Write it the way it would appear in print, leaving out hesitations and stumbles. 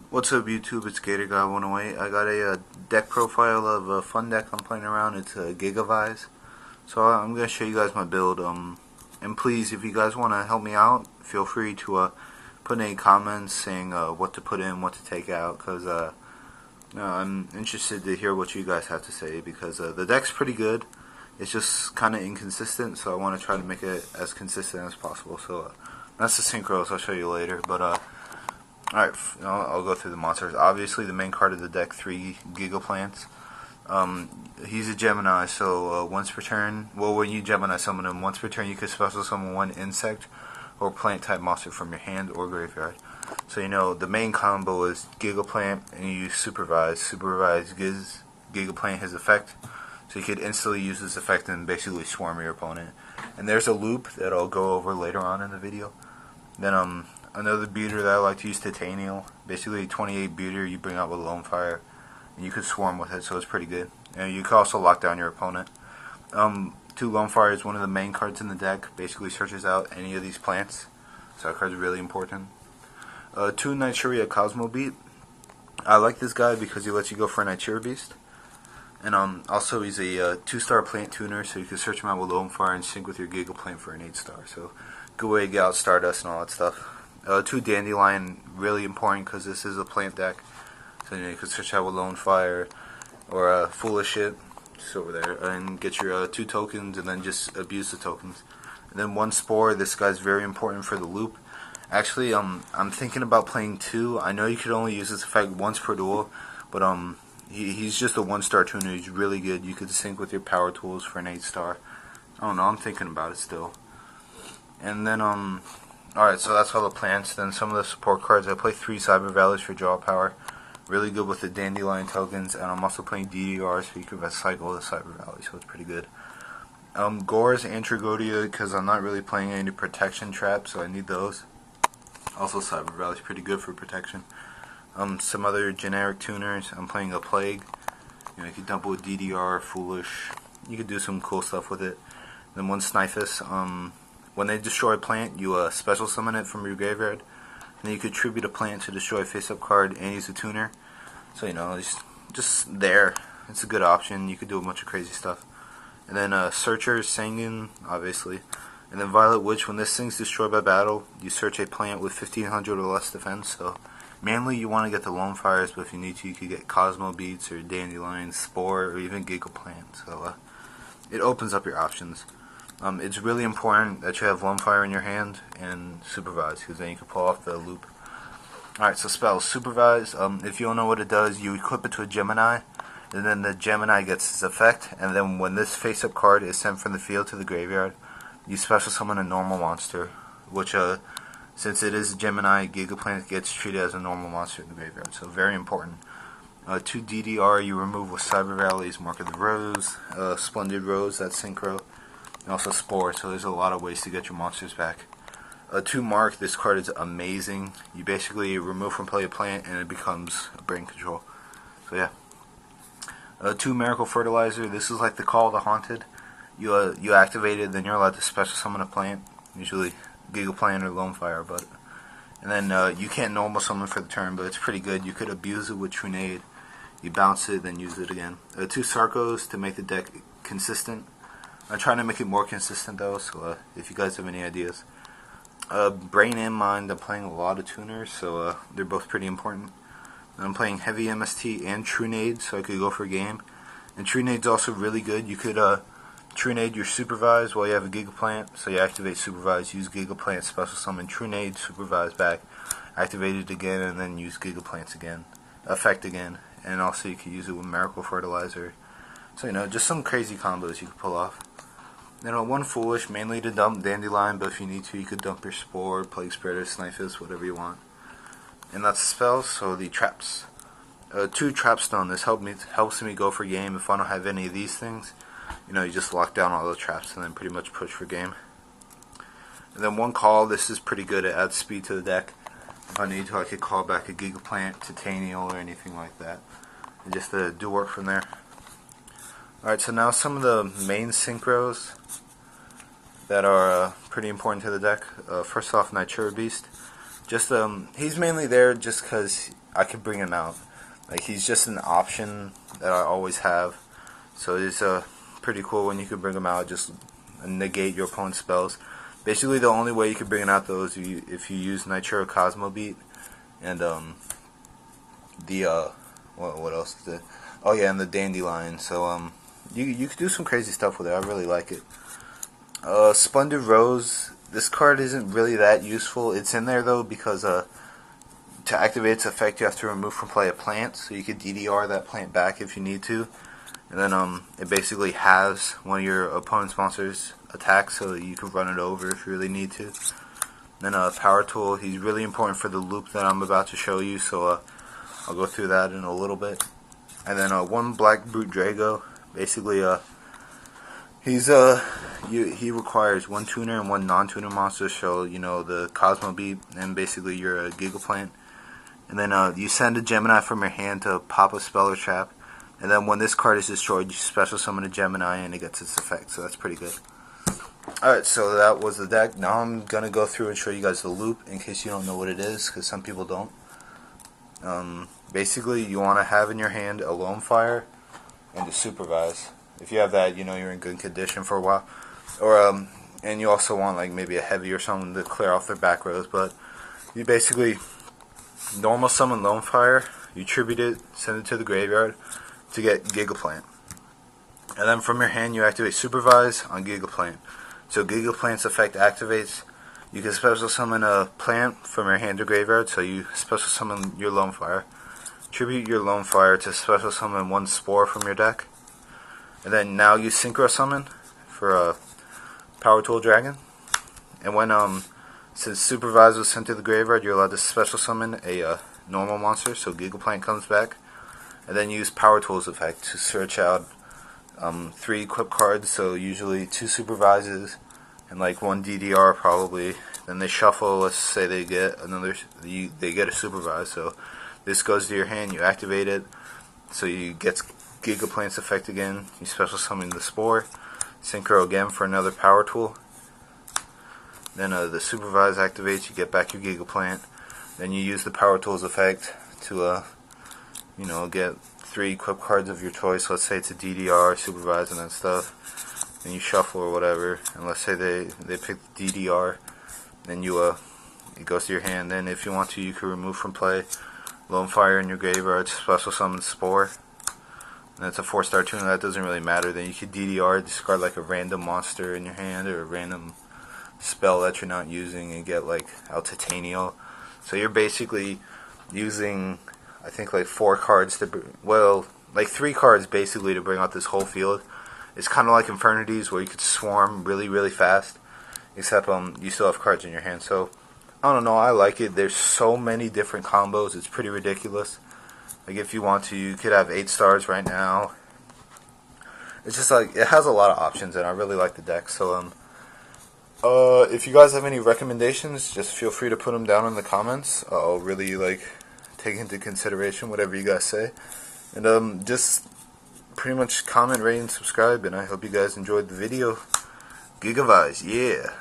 What's up YouTube, it's GatorGuy108. I got a deck profile of a fun deck I'm playing around. It's a Gigavise. So I'm going to show you guys my build. And please, if you guys want to help me out, feel free to put in any comments saying what to put in, what to take out. Because I'm interested to hear what you guys have to say. Because the deck's pretty good. It's just kind of inconsistent. So I want to try to make it as consistent as possible. So that's the synchros. I'll show you later. But alright, I'll go through the monsters. Obviously, the main card of the deck, 3 Gigaplants. He's a Gemini, so once per turn, well, when you Gemini summon him, once per turn you can special summon one insect or plant type monster from your hand or graveyard. So, you know, the main combo is Gigaplant and you use Supervise. Supervise gives Gigaplant his effect, so you could instantly use this effect and basically swarm your opponent. And there's a loop that I'll go over later on in the video. Then, another beater that I like to use, Titanial. Basically, 28 beater you bring out with Lone Fire, and you can swarm with it, so it's pretty good. And you can also lock down your opponent. 2 Lone Fire is one of the main cards in the deck. Basically, searches out any of these plants, so that card's really important. 2 Nigeria Cosmo Beat. I like this guy because he lets you go for a Nigeria Beast. And also he's a 2-star plant tuner, so you can search him out with Lone Fire and sync with your Gigaplant for an 8-star. So good way to get out Stardust and all that stuff. 2 Dandelion, really important because this is a plant deck. So you can search out with Lone Fire or Foolish Shit, just over there, and get your 2 tokens and then just abuse the tokens. And then 1 Spore, this guy's very important for the loop. Actually, I'm thinking about playing 2. I know you could only use this effect once per duel, but he's just a 1-star tuner. He's really good. You could sync with your power tools for an 8-star. I don't know, I'm thinking about it still. And then, alright, so that's all the plants. Then some of the support cards. I play 3 Cyber Valleys for draw power. Really good with the Dandelion tokens. And I'm also playing DDR, so you can cycle the Cyber Valley, so it's pretty good. Gore's Antragodia, because I'm not really playing any protection traps, so I need those. Also, Cyber Valley's pretty good for protection. Some other generic tuners. I'm playing a Plague. You know, you can dump it with DDR, Foolish. You could do some cool stuff with it. Then 1 Snifus. When they destroy a plant, you special summon it from your graveyard. And then you could tribute a plant to destroy a face-up card and use a tuner. So, you know, it's just there. It's a good option. You could do a bunch of crazy stuff. And then Searcher, Sanguine, obviously. And then Violet Witch. When this thing's destroyed by battle, you search a plant with 1500 or less defense. So, mainly you want to get the Lone Fires, but if you need to, you could get Cosmo Beats or Dandelion, Spore, or even Gigaplant. So, it opens up your options. It's really important that you have Lone Fire in your hand and Supervise, because then you can pull off the loop. Alright, so spells. Supervise, if you don't know what it does, you equip it to a Gemini, and then the Gemini gets its effect, and then when this face-up card is sent from the field to the graveyard, you special summon a normal monster, which, since it is a Gemini, Gigaplant gets treated as a normal monster in the graveyard, so very important. 2 DDR, you remove with Cyber Valley's Mark of the Rose, Splendid Rose, that's Synchro, and also Spore, so there's a lot of ways to get your monsters back. 2 Mark, this card is amazing. You basically remove from play a plant and it becomes a brain control. So yeah. 2 Miracle Fertilizer, this is like the Call of the Haunted. You activate it, then you're allowed to special summon a plant, usually Gigaplant or Lone Fire, but and then you can't normal summon for the turn, but it's pretty good. You could abuse it with Trunade. You bounce it, then use it again. 2 Sarcos to make the deck consistent. I'm trying to make it more consistent though, so if you guys have any ideas. Brain and Mind, I'm playing a lot of tuners, so they're both pretty important. And I'm playing Heavy MST and Trunade, so I could go for a game. And Trunade's also really good. You could Trunade your Supervise while you have a Gigaplant, so you activate Supervise, use Gigaplant, special summon Trunade, Supervise back, activate it again, and then use Gigaplants again, effect again. And also you could use it with Miracle Fertilizer. So, you know, just some crazy combos you could pull off. Then 1 Foolish, mainly to dump Dandelion, but if you need to, you could dump your Spore, Plague Spreader, Snifus, whatever you want. And that's the spells, so the traps. 2 Trapstone, this helps me go for game. If I don't have any of these things, you know, you just lock down all the traps and then pretty much push for game. And then 1 Call, this is pretty good, it adds speed to the deck. If I need to, I could call back a Gigaplant, Titanial, or anything like that. And just do work from there. Alright, so now some of the main synchros that are pretty important to the deck. First off, Nigeria Beast. Just he's mainly there just because I could bring him out. Like, he's just an option that I always have. So it's pretty cool when you can bring him out, just negate your opponent's spells. Basically, the only way you can bring it out though is if you use Nitro Cosmo Beat and what else is it? Oh yeah, and the Dandelion. So you could do some crazy stuff with it. I really like it. Splendid Rose. This card isn't really that useful. It's in there though because to activate its effect, you have to remove from play a plant. So you could DDR that plant back if you need to, and then it basically halves one of your opponent's monsters' attacks, so you can run it over if you really need to. Then Power Tool. He's really important for the loop that I'm about to show you. So I'll go through that in a little bit. And then one Black Brute Drago. Basically, he requires one tuner and one non-tuner monster. So the Cosmo Beat and basically your Gigaplant. And then you send a Gemini from your hand to pop a spell or trap. And then when this card is destroyed, you special summon a Gemini and it gets its effect. So that's pretty good. Alright, so that was the deck. Now I'm going to go through and show you guys the loop in case you don't know what it is, because some people don't. Basically, you want to have in your hand a Lone Fire and a Supervise. If you have that, you're in good condition for a while. Or and you also want like maybe a Heavy or something to clear off their back rows. But you basically normal summon Lone Fire, you tribute it, send it to the graveyard to get Gigaplant. And then from your hand, you activate Supervise on Gigaplant. So Gigaplant's effect activates. You can special summon a plant from your hand to graveyard, so you special summon your Lone Fire. Tribute your Lone Fire to special summon one Spore from your deck. And then now you Synchro Summon for a Power Tool Dragon. And when since Supervise was sent to the graveyard, you're allowed to special summon a normal monster, so Gigaplant comes back. And then use Power Tool's effect to search out 3 equip cards, so usually 2 Supervises and like 1 DDR probably. Then they shuffle. Let's say they get they get a Supervise. So this goes to your hand. You activate it, so you get Gigaplant's effect again. You special summon the Spore, Synchro again for another Power Tool. Then the Supervise activates. You get back your Gigaplant. Then you use the Power Tool's effect to get 3 equip cards of your choice. Let's say it's a DDR, Supervise, and that stuff. And you shuffle or whatever. And let's say they pick DDR. Then it goes to your hand. Then if you want to, you can remove from play Lone Fire in your graveyard, special summon Spore. And that's a 4-star tuner. That doesn't really matter. Then you could DDR, discard like a random monster in your hand or a random spell that you're not using and get like Altitanio. So you're basically using, I think, like 4 cards like 3 cards basically to bring out this whole field. It's kind of like Infernities where you could swarm really, really fast, except you still have cards in your hand. So I don't know, I like it. There's so many different combos. It's pretty ridiculous. Like if you want to, you could have 8 stars right now. It's just like it has a lot of options, and I really like the deck. So if you guys have any recommendations, just feel free to put them down in the comments. I'll really take into consideration whatever you guys say. And just pretty much comment, rate, and subscribe. And I hope you guys enjoyed the video. Gigavise, yeah.